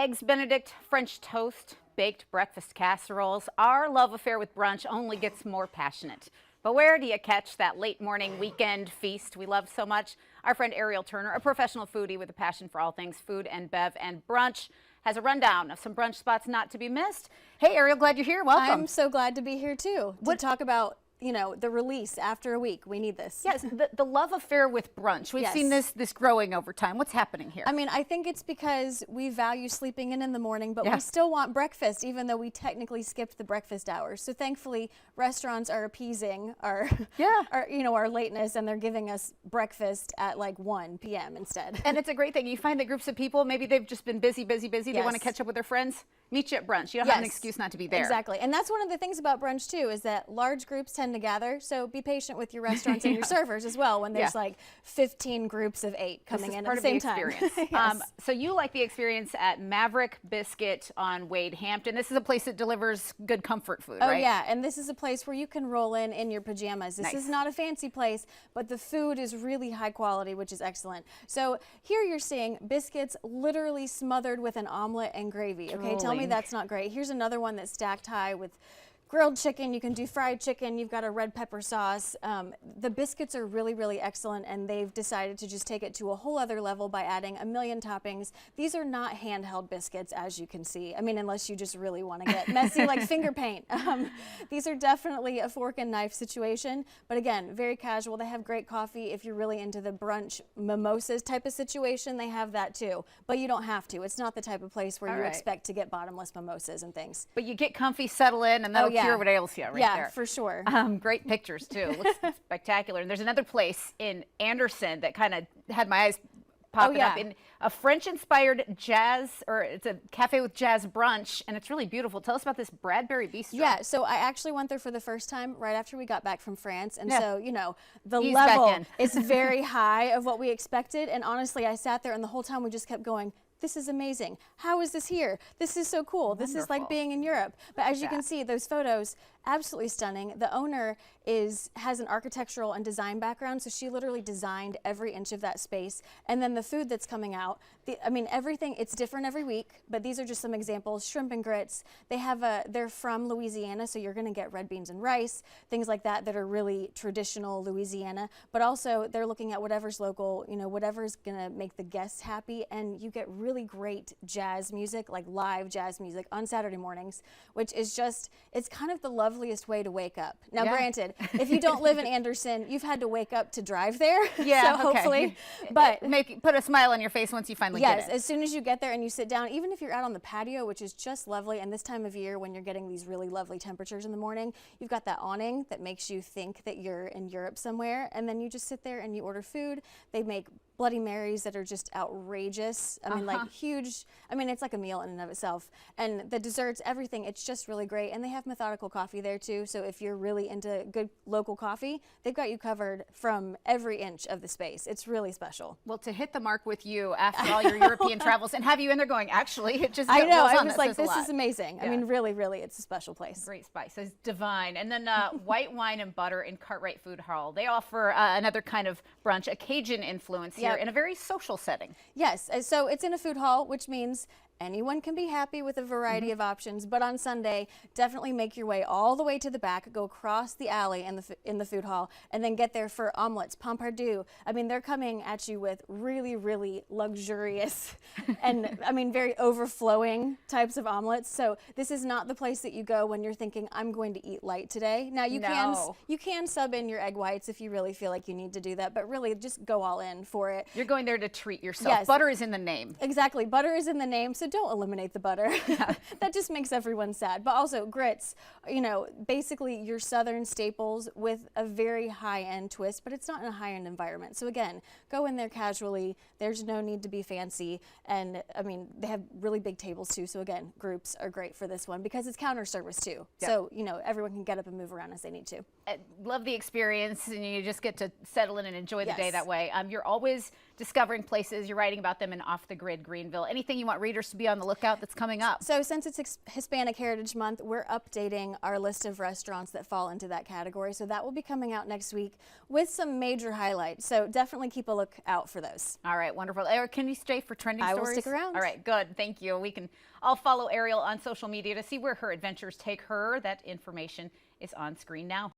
Eggs Benedict, French toast, baked breakfast casseroles. Our love affair with brunch only gets more passionate. But where do you catch that late morning weekend feast we love so much? Our friend Ariel Turner, a professional foodie with a passion for all things food and bev and brunch, has a rundown of some brunch spots not to be missed. Hey Ariel, glad you're here. Welcome. I'm so glad to be here too. To talk about, you know, the release after a week. We need this. Yes, the love affair with brunch. We've seen this growing over time. What's happening here? I mean, I think it's because we value sleeping in the morning, but we still want breakfast, even though we technically skipped the breakfast hours. So thankfully, restaurants are appeasing our, our lateness, and they're giving us breakfast at like 1 p.m. instead. And it's a great thing. You find that groups of people, maybe they've just been busy. They want to catch up with their friends. Meet you at brunch. You don't have an excuse not to be there. Exactly. And that's one of the things about brunch too, is that large groups tend to gather. So be patient with your restaurants and your servers as well when there's like 15 groups of 8 coming in at the same time. So you like the experience at Maverick Biscuit on Wade Hampton. This is a place that delivers good comfort food, right? Oh yeah, and this is a place where you can roll in your pajamas. This is not a fancy place, but the food is really high quality, which is excellent. So here you're seeing biscuits literally smothered with an omelet and gravy. Okay, tell me that's not great. Here's another one that's stacked high with grilled chicken. You can do fried chicken. You've got a red pepper sauce. The biscuits are really, really excellent, and they've decided to just take it to a whole other level by adding a million toppings. These are not handheld biscuits, as you can see. I mean, unless you just really want to get messy like finger paint. These are definitely a fork and knife situation, but again, very casual. They have great coffee. If you're really into the brunch mimosas type of situation, they have that too, but you don't have to. It's not the type of place where you expect to get bottomless mimosas and things. But you get comfy, settle in, and that'll cure what ails you right there. Yeah, for sure. Great pictures too. Looks spectacular. And there's another place in Anderson that kind of had my eyes popping up, in a French-inspired jazz, or it's a cafe with jazz brunch, and it's really beautiful. Tell us about this Bradbury Bistro. Yeah, so I actually went there for the first time right after we got back from France, and so, you know, the level is very high of what we expected, and honestly, I sat there and the whole time we just kept going, this is amazing. How is this here? This is so cool. This is like being in Europe. But as you can see, those photos, absolutely stunning. The owner has an architectural and design background, so she literally designed every inch of that space. And then the food that's coming out, I mean, everything, it's different every week, but these are just some examples. Shrimp and grits. They're from Louisiana, so you're gonna get red beans and rice, things like that are really traditional Louisiana. But also, they're looking at whatever's local, you know, whatever's gonna make the guests happy, and you get really great jazz music, like live jazz music on Saturday mornings, which is just, it's kind of the loveliest way to wake up. Now, granted, if you don't live in Anderson, you've had to wake up to drive there. So hopefully, but put a smile on your face once you finally get it. As soon as you get there and you sit down, even if you're out on the patio, which is just lovely, and this time of year when you're getting these really lovely temperatures in the morning, you've got that awning that makes you think that you're in Europe somewhere, and then you just sit there and you order food. They make Bloody Marys that are just outrageous. I mean, like huge. I mean, it's like a meal in and of itself. And the desserts, everything, it's just really great. And they have methodical coffee there too. So if you're really into good local coffee, they've got you covered from every inch of the space. It's really special. Well, to hit the mark with you after all your European travels and have you in there going, actually, it just I know. I was like, this is amazing. I mean, really, really, it's a special place. Great spice. It's divine. And then white wine and butter in Cartwright Food Hall. They offer another kind of brunch, a Cajun influence here in a very social setting. Yes, so it's in a food hall, which means anyone can be happy with a variety of options, but on Sunday, definitely make your way all the way to the back, go across the alley in the food hall, and then get there for omelets, pompardou. I mean, they're coming at you with really, really luxurious and, I mean, very overflowing types of omelets. So this is not the place that you go when you're thinking, I'm going to eat light today. Now, you can sub in your egg whites if you really feel like you need to do that, but really just go all in for it. You're going there to treat yourself. Yes. Butter is in the name. Exactly. Butter is in the name, so don't eliminate the butter. That just makes everyone sad. But also grits, you know, basically your southern staples with a very high-end twist, but it's not in a high-end environment. So again, go in there casually. There's no need to be fancy. And I mean, they have really big tables too. So again, groups are great for this one because it's counter service too. So, you know, everyone can get up and move around as they need to. Love the experience, and you just get to settle in and enjoy the day that way. You're always discovering places. You're writing about them in Off the Grid Greenville. Anything you want readers to be on the lookout that's coming up? So since it's Hispanic Heritage Month, we're updating our list of restaurants that fall into that category. So that will be coming out next week with some major highlights. So definitely keep a look out for those. All right, wonderful. Eric, can you stay for trending stories? I will stick around. All right, good. Thank you. We can all follow Ariel on social media to see where her adventures take her. That information is on screen now.